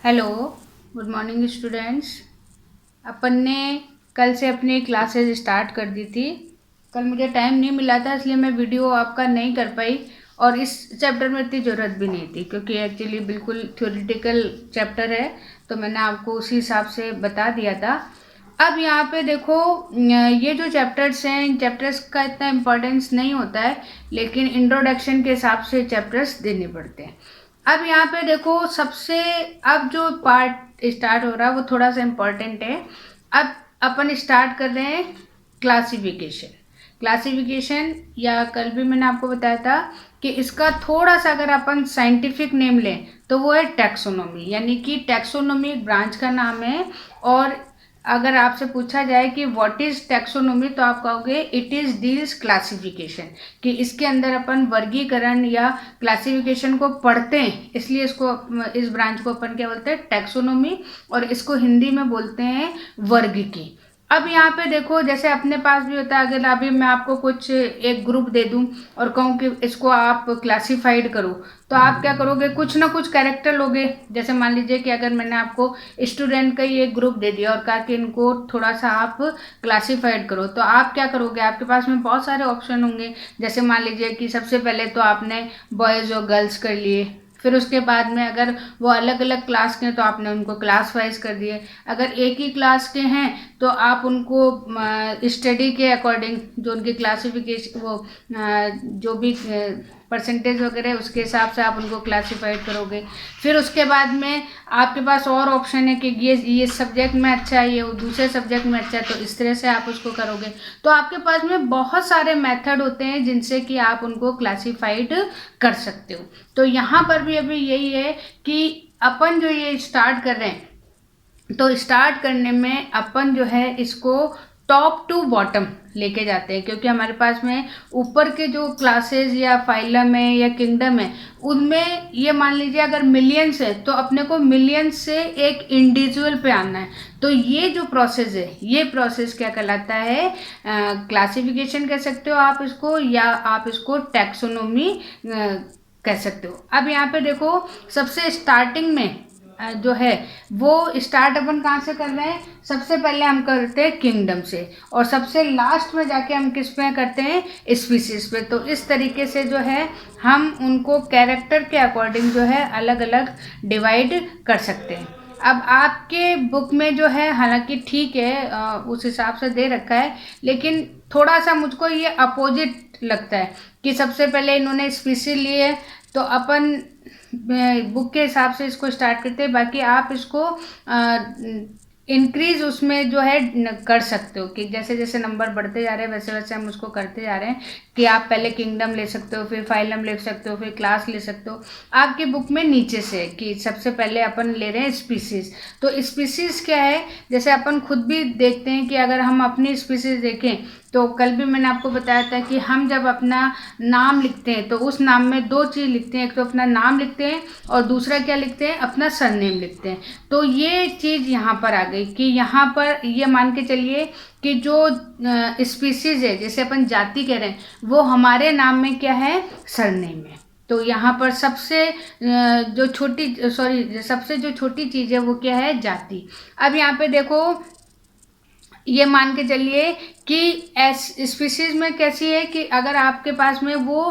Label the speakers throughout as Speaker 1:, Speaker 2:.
Speaker 1: Hello, good morning students. अपन ने कल से अपनी क्लासेस स्टार्ट कर दी थी। कल मुझे टाइम नहीं मिला था, इसलिए मैं वीडियो आपका नहीं कर पाई। और इस चैप्टर में इतनी ज़रूरत भी नहीं थी, क्योंकि एक्चुअली बिल्कुल थ्योरेटिकल चैप्टर है, तो मैंने आपको उसी हिसाब से बता दिया था। अब यहाँ पे देखो, ये जो चैप्टर्स हैं, इन चैप्टर्स का इतना इम्पोर्टेंस नहीं होता है, लेकिन इंट्रोडक्शन के हिसाब से चैप्टर्स देने पड़ते हैं। अब यहाँ पे देखो, सबसे अब जो पार्ट स्टार्ट हो रहा है वो थोड़ा सा इम्पोर्टेंट है। अब अपन स्टार्ट कर रहे हैं क्लासिफिकेशन। क्लासिफिकेशन, या कल भी मैंने आपको बताया था कि इसका थोड़ा सा अगर अपन साइंटिफिक नेम लें तो वो है टैक्सोनॉमी, यानी कि टैक्सोनॉमी एक ब्रांच का नाम है। और अगर आपसे पूछा जाए कि व्हाट इज टैक्सोनॉमी, तो आप कहोगे इट इज डील्स क्लासिफिकेशन, कि इसके अंदर अपन वर्गीकरण या क्लासिफिकेशन को पढ़ते हैं, इसलिए इसको, इस ब्रांच को अपन क्या बोलते हैं, टैक्सोनॉमी। और इसको हिंदी में बोलते हैं वर्ग की। अब यहाँ पे देखो, जैसे अपने पास भी होता है, अगर अभी मैं आपको कुछ एक ग्रुप दे दूं और कहूँ कि इसको आप क्लासिफाइड करो, तो आप क्या करोगे, कुछ ना कुछ कैरेक्टर लोगे। जैसे मान लीजिए कि अगर मैंने आपको स्टूडेंट का ही एक ग्रुप दे दिया और कहा कि इनको थोड़ा सा आप क्लासिफाइड करो, तो आप क्या करोगे, आपके पास में बहुत सारे ऑप्शन होंगे। जैसे मान लीजिए कि सबसे पहले तो आपने बॉयज़ और गर्ल्स कर लिए, फिर उसके बाद में अगर वो अलग अलग क्लास के हैं तो आपने उनको क्लास वाइज कर दिए। अगर एक ही क्लास के हैं तो आप उनको स्टडी के अकॉर्डिंग, जो उनकी क्लासिफिकेशन, वो जो भी परसेंटेज वगैरह है उसके हिसाब से आप उनको क्लासिफाइड करोगे। फिर उसके बाद में आपके पास और ऑप्शन है कि ये सब्जेक्ट में अच्छा है, ये दूसरे सब्जेक्ट में अच्छा है, तो इस तरह से आप उसको करोगे। तो आपके पास में बहुत सारे मेथड होते हैं जिनसे कि आप उनको क्लासिफाइड कर सकते हो। तो यहाँ पर भी अभी यही है कि अपन जो ये स्टार्ट कर रहे हैं, तो स्टार्ट करने में अपन जो है इसको टॉप टू बॉटम लेके जाते हैं, क्योंकि हमारे पास में ऊपर के जो क्लासेस या फाइलम है या किंगडम है, उनमें ये मान लीजिए अगर मिलियंस है तो अपने को मिलियंस से एक इंडिविजुअल पे आना है। तो ये जो प्रोसेस है, ये प्रोसेस क्या कहलाता है, क्लासिफिकेशन कह सकते हो आप इसको, या आप इसको टैक्सोनॉमी कह सकते हो। अब यहाँ पे देखो, सबसे स्टार्टिंग में जो है वो स्टार्ट अपन कहाँ से कर रहे हैं, सबसे पहले हम करते हैं किंगडम से, और सबसे लास्ट में जाके हम किस पे करते हैं, स्पीसीज पे। तो इस तरीके से जो है हम उनको कैरेक्टर के अकॉर्डिंग जो है अलग अलग डिवाइड कर सकते हैं। अब आपके बुक में जो है, हालांकि ठीक है, उस हिसाब से दे रखा है, लेकिन थोड़ा सा मुझको ये अपोजिट लगता है कि सबसे पहले इन्होंने स्पीसीज लिए, तो अपन बुक के हिसाब से इसको स्टार्ट करते हैं। बाकी आप इसको इंक्रीज उसमें जो है कर सकते हो, कि जैसे जैसे नंबर बढ़ते जा रहे हैं वैसे वैसे हम उसको करते जा रहे हैं, कि आप पहले किंगडम ले सकते हो, फिर फाइलम ले सकते हो, फिर क्लास ले सकते हो। आपकी बुक में नीचे से कि सबसे पहले अपन ले रहे हैं स्पीसीज। तो स्पीसीज क्या है, जैसे अपन खुद भी देखते हैं कि अगर हम अपनी स्पीसीज देखें, तो कल भी मैंने आपको बताया था कि हम जब अपना नाम लिखते हैं तो उस नाम में दो चीज़ लिखते हैं, एक तो अपना नाम लिखते हैं और दूसरा क्या लिखते हैं, अपना सरनेम लिखते हैं। तो ये चीज़ यहाँ पर आ गई कि यहाँ पर ये मान के चलिए कि जो स्पीसीज है, जैसे अपन जाति कह रहे हैं, वो हमारे नाम में क्या है, सरनेम है। तो यहाँ पर सबसे जो छोटी चीज़ है वो क्या है, जाति। अब यहाँ पे देखो, ये मान के चलिए कि स्पीसीज में कैसी है कि अगर आपके पास में वो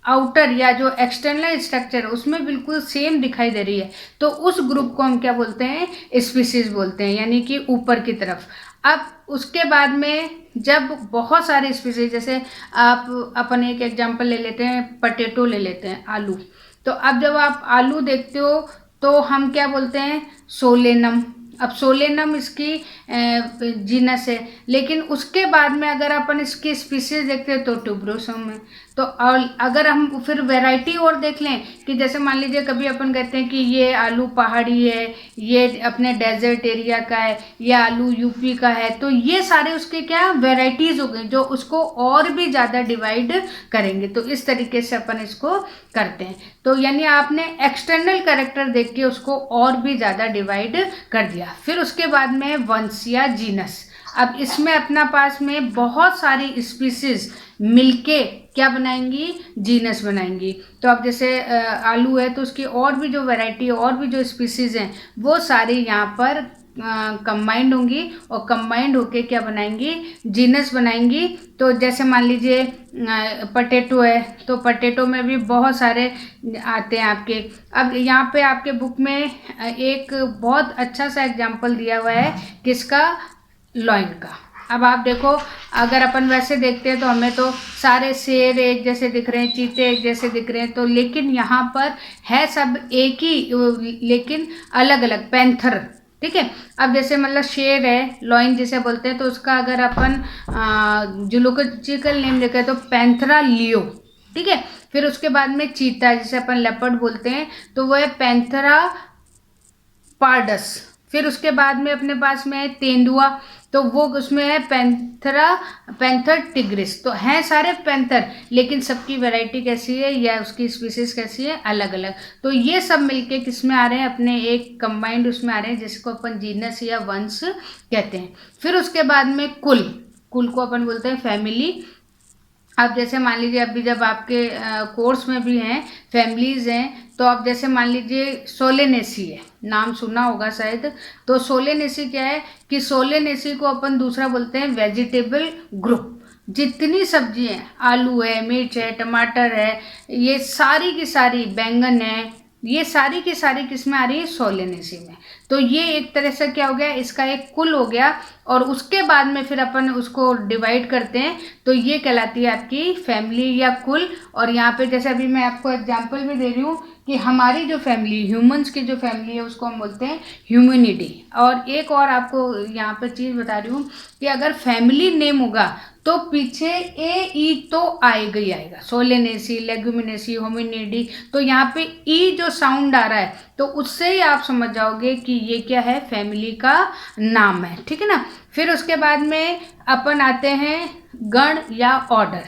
Speaker 1: आउटर या जो एक्सटर्नल स्ट्रक्चर है उसमें बिल्कुल सेम दिखाई दे रही है, तो उस ग्रुप को हम क्या बोलते हैं, स्पीसीज बोलते हैं, यानी कि ऊपर की तरफ। अब उसके बाद में जब बहुत सारे स्पीसीज, जैसे आप अपन एक एग्जांपल ले लेते हैं, पटेटो ले लेते हैं, आलू। तो अब जब आप आलू देखते हो तो हम क्या बोलते हैं, सोलेनम। अब सोलेनम इसकी जीनस है, लेकिन उसके बाद में अगर अपन इसकी स्पीसीज देखते हैं तो ट्यूबरोसम है। तो और अगर हम फिर वैरायटी और देख लें, कि जैसे मान लीजिए कभी अपन कहते हैं कि ये आलू पहाड़ी है, ये अपने डेजर्ट एरिया का है, ये आलू यूपी का है, तो ये सारे उसके क्या वैरायटीज हो गए जो उसको और भी ज़्यादा डिवाइड करेंगे। तो इस तरीके से अपन इसको करते हैं। तो यानी आपने एक्सटर्नल कैरेक्टर देख के उसको और भी ज़्यादा डिवाइड कर दिया। फिर उसके बाद में वंश या जीनस। अब इसमें अपना पास में बहुत सारी स्पीसीज मिलके क्या बनाएंगी, जीनस बनाएंगी। तो अब जैसे आलू है तो उसकी और भी जो वैरायटी और भी जो स्पीसीज हैं वो सारी यहाँ पर कंबाइंड होंगी और कंबाइंड होके क्या बनाएंगी, जीनस बनाएंगी। तो जैसे मान लीजिए पटेटो है तो पटेटो में भी बहुत सारे आते हैं आपके। अब यहाँ पे आपके बुक में एक बहुत अच्छा सा एग्जाम्पल दिया हुआ है किसका, लॉइन का। अब आप देखो, अगर अपन वैसे देखते हैं तो हमें तो सारे शेर एक जैसे दिख रहे हैं, चीते एक जैसे दिख रहे हैं, तो लेकिन यहाँ पर है सब एक ही लेकिन अलग अलग, पैंथर, ठीक है। अब जैसे मतलब शेर है, लॉइन जिसे बोलते हैं, तो उसका अगर अपन जूलॉजिकल नेम देखें तो पैंथरा लियो, ठीक है। फिर उसके बाद में चीता जिसे अपन लेपर्ड बोलते हैं तो वो है पैंथरा पार्डस। फिर उसके बाद में अपने पास में है तेंदुआ, तो वो उसमें है पैंथर टिग्रिस। तो हैं सारे पैंथर लेकिन सबकी वैरायटी कैसी है या उसकी स्पीसीज कैसी है, अलग अलग। तो ये सब मिलके किस में आ रहे हैं, अपने एक कंबाइंड उसमें आ रहे हैं जिसको अपन जीनस या वंश कहते हैं। फिर उसके बाद में कुल को अपन बोलते हैं फैमिली। अब जैसे मान लीजिए अभी जब आपके कोर्स में भी हैं फैमिलीज हैं, तो अब जैसे मान लीजिए सोलेनेसी है, नाम सुना होगा शायद। तो सोलेनेसी क्या है कि सोलेनेसी को अपन दूसरा बोलते हैं वेजिटेबल ग्रुप। जितनी सब्जी हैं, आलू है, मिर्च है, टमाटर है, ये सारी की सारी, बैंगन है, ये सारी की सारी किस में आ रही है, सोलेनेसी में। तो ये एक तरह से क्या हो गया, इसका एक कुल हो गया। और उसके बाद में फिर अपन उसको डिवाइड करते हैं तो ये कहलाती है आपकी फैमिली या कुल। और यहाँ पे जैसे अभी मैं आपको एग्जांपल भी दे रही हूँ कि हमारी जो फैमिली, ह्यूमंस की जो फैमिली है उसको हम बोलते हैं ह्यूमैनिटी। और एक और आपको यहाँ पे चीज़ बता रही हूँ कि अगर फैमिली नेम होगा तो पीछे ए ई तो आएगा ही आएगा, सोलेनेसी, लेग्यूमिनेसी, होमिनिडी। तो यहाँ पे ई जो साउंड आ रहा है तो उससे ही आप समझ जाओगे कि ये क्या है, फैमिली का नाम है, ठीक है ना। फिर उसके बाद में अपन आते हैं गण या ऑर्डर।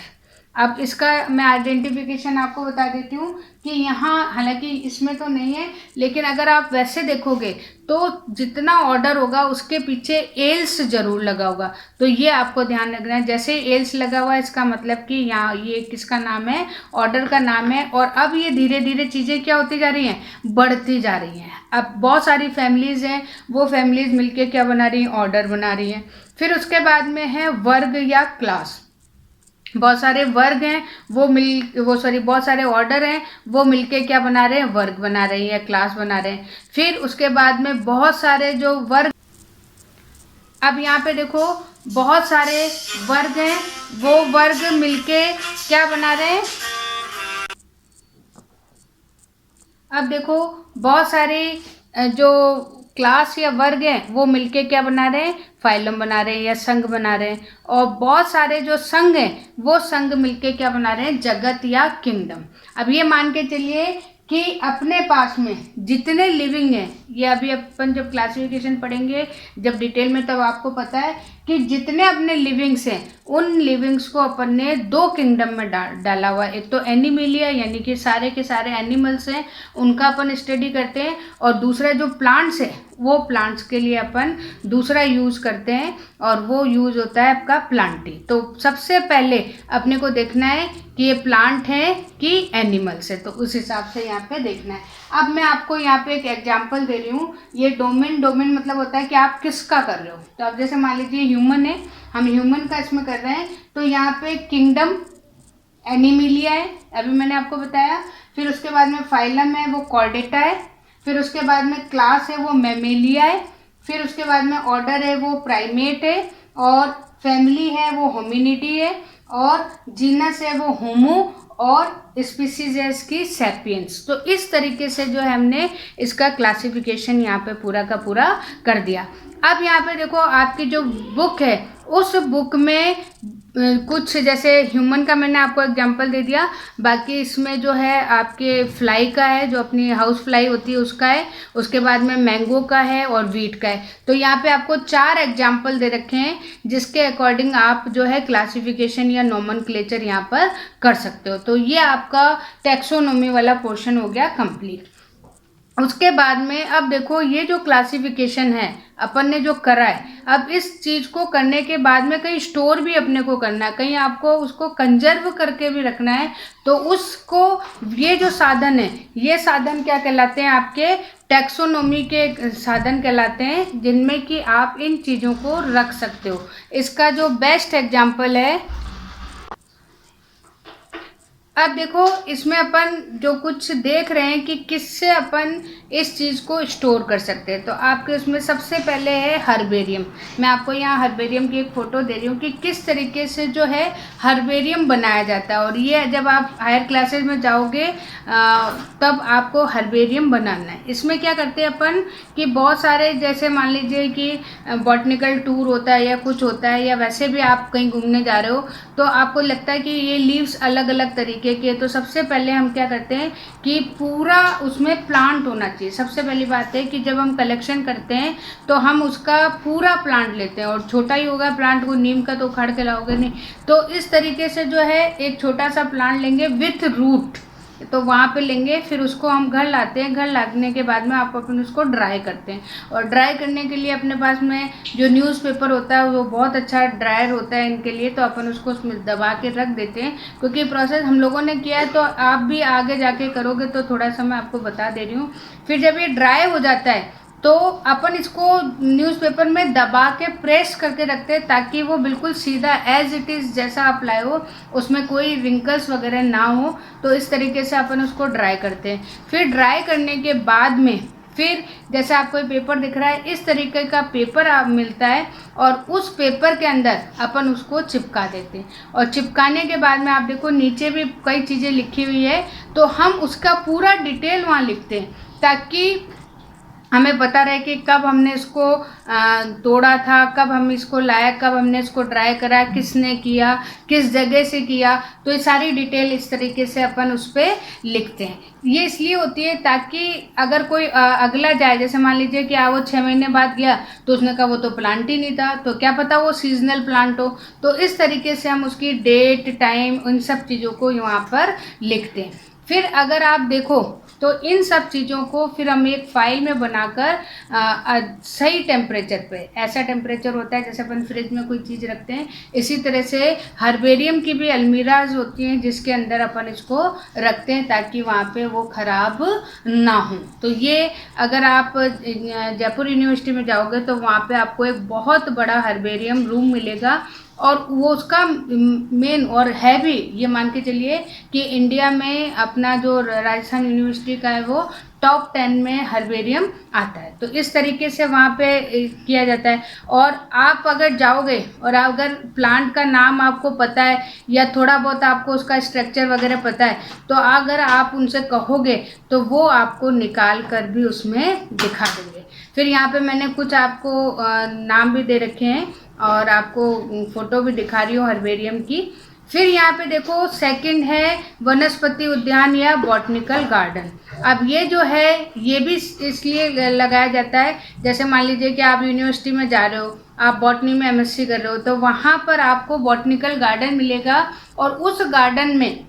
Speaker 1: अब इसका मैं आइडेंटिफिकेशन आपको बता देती हूँ कि यहाँ हालांकि इसमें तो नहीं है, लेकिन अगर आप वैसे देखोगे तो जितना ऑर्डर होगा उसके पीछे एल्स जरूर लगा होगा। तो ये आपको ध्यान रखना है, जैसे एल्स लगा हुआ है इसका मतलब कि यहाँ ये किसका नाम है, ऑर्डर का नाम है। और अब ये धीरे धीरे चीज़ें क्या होती जा रही हैं, बढ़ती जा रही हैं। अब बहुत सारी फैमिलीज़ हैं, वो फैमिलीज़ मिलके क्या बना रही हैं, ऑर्डर बना रही हैं। फिर उसके बाद में है वर्ग या क्लास। बहुत सारे वर्ग हैं बहुत सारे ऑर्डर हैं, वो मिलके क्या बना रहे हैं, वर्ग बना रहे हैं या क्लास बना रहे हैं। फिर उसके बाद में बहुत सारे जो वर्ग, अब यहाँ पे देखो बहुत सारे वर्ग हैं, वो वर्ग मिलके क्या बना रहे हैं। अब देखो बहुत सारे जो क्लास या वर्ग हैं वो मिलके क्या बना रहे हैं, फाइलम बना रहे हैं या संघ बना रहे हैं। और बहुत सारे जो संघ हैं वो संघ मिलके क्या बना रहे हैं, जगत या किंगडम। अब ये मान के चलिए कि अपने पास में जितने लिविंग हैं, ये अभी अपन जब क्लासिफिकेशन पढ़ेंगे जब डिटेल में, तब आपको पता है कि जितने अपने लिविंग्स हैं उन लिविंग्स को अपन ने दो किंगडम में डाला हुआ है। एक तो एनिमिलिया यानी कि सारे के सारे एनिमल्स हैं उनका अपन स्टडी करते हैं, और दूसरा जो प्लांट्स है वो प्लांट्स के लिए अपन दूसरा यूज़ करते हैं और वो यूज़ होता है आपका प्लांटी। तो सबसे पहले अपने को देखना है कि ये प्लांट है कि एनिमल्स है, तो उस हिसाब से यहाँ पे देखना है। अब मैं आपको यहाँ पे एक एग्जांपल दे रही हूँ। ये डोमेन मतलब होता है कि आप किसका कर रहे हो। तो अब जैसे मान लीजिए ह्यूमन है, हम ह्यूमन का इसमें कर रहे हैं, तो यहाँ पे किंगडम एनिमिलिया है, अभी मैंने आपको बताया। फिर उसके बाद में फाइलम है वो कॉर्डेटा है। फिर उसके बाद में क्लास है वो मैमेलिया है। फिर उसके बाद में ऑर्डर है वो प्राइमेट है। और फैमिली है वो होमिनिडी है। और जीनस है वो होमो। और स्पीसीज है इसकी सैपियंस। तो इस तरीके से जो है हमने इसका क्लासिफिकेशन यहाँ पे पूरा का पूरा कर दिया। अब यहाँ पे देखो आपकी जो बुक है उस बुक में कुछ जैसे ह्यूमन का मैंने आपको एग्जांपल दे दिया, बाकी इसमें जो है आपके फ्लाई का है, जो अपनी हाउस फ्लाई होती है उसका है, उसके बाद में मैंगो का है और वीट का है। तो यहाँ पे आपको 4 एग्जांपल दे रखे हैं जिसके अकॉर्डिंग आप जो है क्लासिफिकेशन या नोमेनक्लेचर यहाँ पर कर सकते हो। तो ये आपका टैक्सोनॉमी वाला पोर्शन हो गया कंप्लीट। उसके बाद में अब देखो ये जो क्लासिफिकेशन है अपन ने जो करा है, अब इस चीज को करने के बाद में कहीं स्टोर भी अपने को करना है, कहीं आपको उसको कंजर्व करके भी रखना है। तो उसको ये जो साधन है, ये साधन क्या कहलाते हैं, आपके टैक्सोनॉमी के साधन कहलाते हैं, जिनमें कि आप इन चीज़ों को रख सकते हो। इसका जो बेस्ट एग्जाम्पल है, अब देखो इसमें अपन जो कुछ देख रहे हैं कि किससे अपन इस चीज़ को स्टोर कर सकते हैं। तो आपके उसमें सबसे पहले है हर्बेरियम। मैं आपको यहाँ हर्बेरियम की एक फ़ोटो दे रही हूँ कि किस तरीके से जो है हर्बेरियम बनाया जाता है। और ये जब आप हायर क्लासेज में जाओगे तब आपको हर्बेरियम बनाना है। इसमें क्या करते हैं अपन कि बहुत सारे, जैसे मान लीजिए कि बॉटनिकल टूर होता है या कुछ होता है, या वैसे भी आप कहीं घूमने जा रहे हो तो आपको लगता है कि ये लीव्स अलग अलग तरीके के, तो सबसे पहले हम क्या करते हैं कि पूरा उसमें प्लांट होना चाहिए। सबसे पहली बात है कि जब हम कलेक्शन करते हैं तो हम उसका पूरा प्लांट लेते हैं, और छोटा ही होगा प्लांट, को नीम का तो उखाड़ के लाओगे नहीं। तो इस तरीके से जो है एक छोटा सा प्लांट लेंगे विथ रूट, तो वहाँ पे लेंगे, फिर उसको हम घर लाते हैं। घर लाने के बाद में आप अपन उसको ड्राई करते हैं, और ड्राई करने के लिए अपने पास में जो न्यूज़पेपर होता है वो बहुत अच्छा ड्रायर होता है इनके लिए, तो अपन उसको उसमें दबा के रख देते हैं। क्योंकि प्रोसेस हम लोगों ने किया है तो आप भी आगे जाके करोगे, तो थोड़ा सा मैं आपको बता दे रही हूँ। फिर जब ये ड्राई हो जाता है तो अपन इसको न्यूज़पेपर में दबा के प्रेस करके रखते हैं, ताकि वो बिल्कुल सीधा एज इट इज़ जैसा आप लाए हो उसमें कोई रिंकल्स वगैरह ना हो। तो इस तरीके से अपन उसको ड्राई करते हैं। फिर ड्राई करने के बाद में फिर जैसे आपको ये पेपर दिख रहा है, इस तरीके का पेपर आप मिलता है, और उस पेपर के अंदर अपन उसको चिपका देते हैं। और चिपकाने के बाद में आप देखो नीचे भी कई चीज़ें लिखी हुई है, तो हम उसका पूरा डिटेल वहाँ लिखते हैं, ताकि हमें पता रहे कि कब हमने इसको तोड़ा था, कब हम इसको लाया, कब हमने इसको ड्राई करा, किसने किया, किस जगह से किया। तो ये सारी डिटेल इस तरीके से अपन उस पर लिखते हैं। ये इसलिए होती है ताकि अगर कोई अगला जाए, जैसे मान लीजिए कि वो 6 महीने बाद गया तो उसने कहा वो तो प्लांट ही नहीं था, तो क्या पता वो सीजनल प्लांट हो। तो इस तरीके से हम उसकी डेट, टाइम, उन सब चीज़ों को यहाँ पर लिखते हैं। फिर अगर आप देखो तो इन सब चीज़ों को फिर हम एक फाइल में बनाकर सही टेम्परेचर पे, ऐसा टेम्परेचर होता है जैसे अपन फ्रिज में कोई चीज़ रखते हैं, इसी तरह से हर्बेरियम की भी अलमीराज होती हैं जिसके अंदर अपन इसको रखते हैं, ताकि वहाँ पे वो ख़राब ना हो। तो ये अगर आप जयपुर यूनिवर्सिटी में जाओगे तो वहाँ पे आपको एक बहुत बड़ा हर्बेरियम रूम मिलेगा, और वो उसका मेन और है भी, ये मान के चलिए कि इंडिया में अपना जो राजस्थान यूनिवर्सिटी का है वो टॉप 10 में हर्बेरियम आता है। तो इस तरीके से वहाँ पे किया जाता है। और आप अगर जाओगे और अगर प्लांट का नाम आपको पता है या थोड़ा बहुत आपको उसका स्ट्रक्चर वगैरह पता है, तो अगर आप उनसे कहोगे तो वो आपको निकाल कर भी उसमें दिखा देंगे। फिर यहाँ पे मैंने कुछ आपको नाम भी दे रखे हैं और आपको फ़ोटो भी दिखा रही हूँ हर्बेरियम की। फिर यहाँ पे देखो सेकंड है वनस्पति उद्यान या बॉटनिकल गार्डन। अब ये जो है ये भी इसलिए लगाया जाता है, जैसे मान लीजिए कि आप यूनिवर्सिटी में जा रहे हो, आप बॉटनी में एमएससी कर रहे हो, तो वहाँ पर आपको बॉटनिकल गार्डन मिलेगा, और उस गार्डन में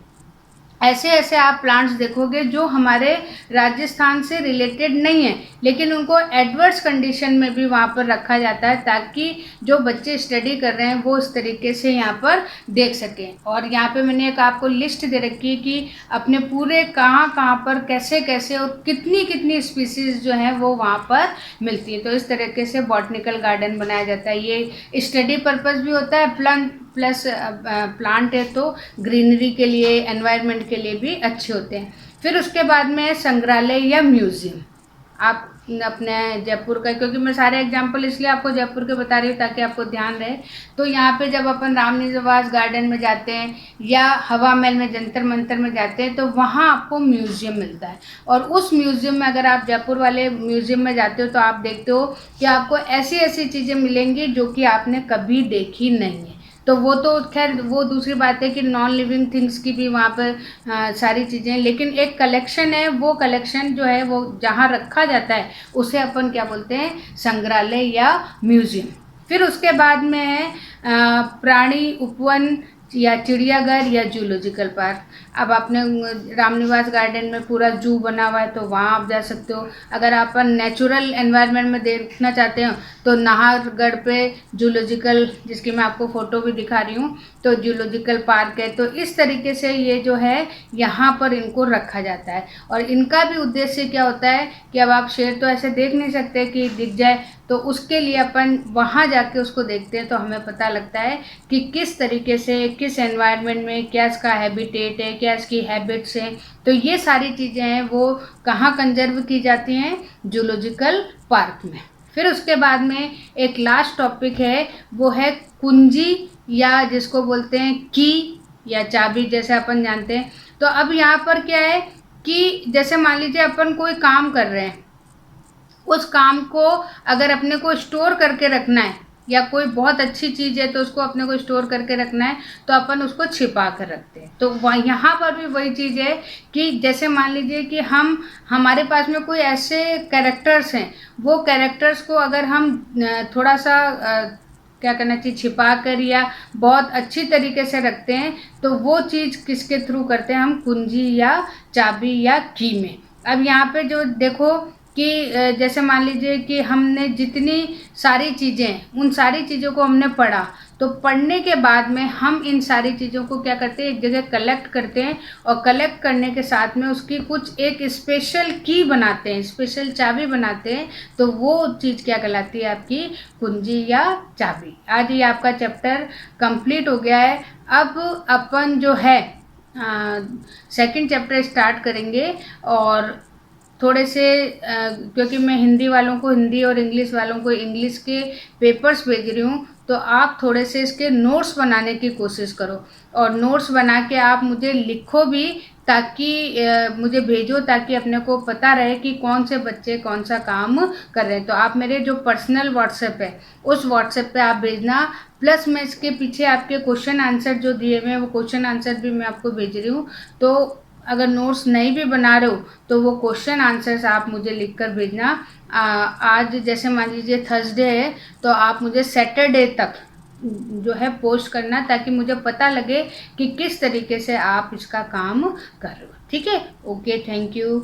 Speaker 1: ऐसे ऐसे आप प्लांट्स देखोगे जो हमारे राजस्थान से रिलेटेड नहीं है, लेकिन उनको एडवर्स कंडीशन में भी वहाँ पर रखा जाता है, ताकि जो बच्चे स्टडी कर रहे हैं वो इस तरीके से यहाँ पर देख सकें। और यहाँ पे मैंने एक आपको लिस्ट दे रखी है कि अपने पूरे कहाँ कहाँ पर कैसे कैसे और कितनी कितनी स्पीसीज़ जो हैं वो वहाँ पर मिलती है। तो इस तरीके से बॉटनिकल गार्डन बनाया जाता है। ये स्टडी पर्पस भी होता है, प्लस प्लांट है तो ग्रीनरी के लिए, एनवायरनमेंट के लिए भी अच्छे होते हैं। फिर उसके बाद में संग्रहालय या म्यूज़ियम। आप अपने जयपुर का, क्योंकि मैं सारे एग्जाम्पल इसलिए आपको जयपुर के बता रही हूँ ताकि आपको ध्यान रहे। तो यहाँ पे जब अपन रामनिवास गार्डन में जाते हैं या हवा महल में, जंतर मंतर में जाते हैं, तो वहाँ आपको म्यूज़ियम मिलता है। और उस म्यूज़ियम में अगर आप जयपुर वाले म्यूज़ियम में जाते हो तो आप देखते हो कि आपको ऐसी ऐसी चीज़ें मिलेंगी जो कि आपने कभी देखी नहीं है। तो वो तो खैर वो दूसरी बात है कि नॉन लिविंग थिंग्स की भी वहाँ पर सारी चीज़ें, लेकिन एक कलेक्शन है, वो कलेक्शन जो है वो जहाँ रखा जाता है उसे अपन क्या बोलते हैं, संग्रहालय या म्यूज़ियम। फिर उसके बाद में है प्राणी उपवन, या चिड़ियाघर या जूलॉजिकल पार्क। अब आपने रामनिवास गार्डन में पूरा जू बना हुआ है तो वहाँ आप जा सकते हो। अगर आप नेचुरल एनवायरनमेंट में देखना चाहते हो तो नाहरगढ़ पे जूलॉजिकल, जिसकी मैं आपको फ़ोटो भी दिखा रही हूँ, तो जूलॉजिकल पार्क है। तो इस तरीके से ये जो है यहाँ पर इनको रखा जाता है। और इनका भी उद्देश्य क्या होता है कि अब आप शेर तो ऐसे देख नहीं सकते कि दिख जाए, तो उसके लिए अपन वहाँ जाके उसको देखते हैं तो हमें पता लगता है कि किस तरीके से, किस एनवायरनमेंट में क्या इसका हैबिटेट है, क्या इसकी हैबिट्स हैं। तो ये सारी चीज़ें हैं वो कहाँ कंजर्व की जाती हैं, जूलॉजिकल पार्क में। फिर उसके बाद में एक लास्ट टॉपिक है, वो है कुंजी, या जिसको बोलते हैं की या चाबी, जैसे अपन जानते हैं। तो अब यहाँ पर क्या है कि जैसे मान लीजिए अपन कोई काम कर रहे हैं, उस काम को अगर अपने को स्टोर करके रखना है या कोई बहुत अच्छी चीज़ है तो उसको अपने को स्टोर करके रखना है, तो अपन उसको छिपा कर रखते हैं। तो यहाँ पर भी वही चीज़ है कि जैसे मान लीजिए कि हमारे पास में कोई ऐसे कैरेक्टर्स हैं, वो कैरेक्टर्स को अगर हम थोड़ा सा क्या करना चाहिए, छिपा कर या बहुत अच्छी तरीके से रखते हैं, तो वो चीज़ किसके थ्रू करते हैं, हम कुंजी या चाबी या की में। अब यहाँ पे जो देखो कि जैसे मान लीजिए कि हमने जितनी सारी चीज़ें, उन सारी चीज़ों को हमने पढ़ा, तो पढ़ने के बाद में हम इन सारी चीज़ों को क्या करते हैं, एक जगह कलेक्ट करते हैं, और कलेक्ट करने के साथ में उसकी कुछ एक स्पेशल की बनाते हैं, स्पेशल चाबी बनाते हैं। तो वो चीज़ क्या कहलाती है, आपकी कुंजी या चाबी। आज ये आपका चैप्टर कंप्लीट हो गया है। अब अपन जो है सेकंड चैप्टर स्टार्ट करेंगे, और थोड़े से क्योंकि मैं हिंदी वालों को हिंदी और इंग्लिश वालों को इंग्लिश के पेपर्स भेज रही हूँ, तो आप थोड़े से इसके नोट्स बनाने की कोशिश करो, और नोट्स बना के आप मुझे लिखो भी, ताकि मुझे भेजो, ताकि अपने को पता रहे कि कौन से बच्चे कौन सा काम कर रहे हैं। तो आप मेरे जो पर्सनल व्हाट्सएप है, उस व्हाट्सएप पे आप भेजना, प्लस मैं इसके पीछे आपके क्वेश्चन आंसर जो दिए हुए हैं, वो क्वेश्चन आंसर भी मैं आपको भेज रही हूँ। तो अगर नोट्स नहीं भी बना रहे हो तो वो क्वेश्चन आंसर्स आप मुझे लिख कर भेजना। आज जैसे मान लीजिए थर्सडे है, तो आप मुझे सैटरडे तक जो है पोस्ट करना, ताकि मुझे पता लगे कि किस तरीके से आप इसका काम कर रहे हो। ठीक है, ओके, थैंक यू।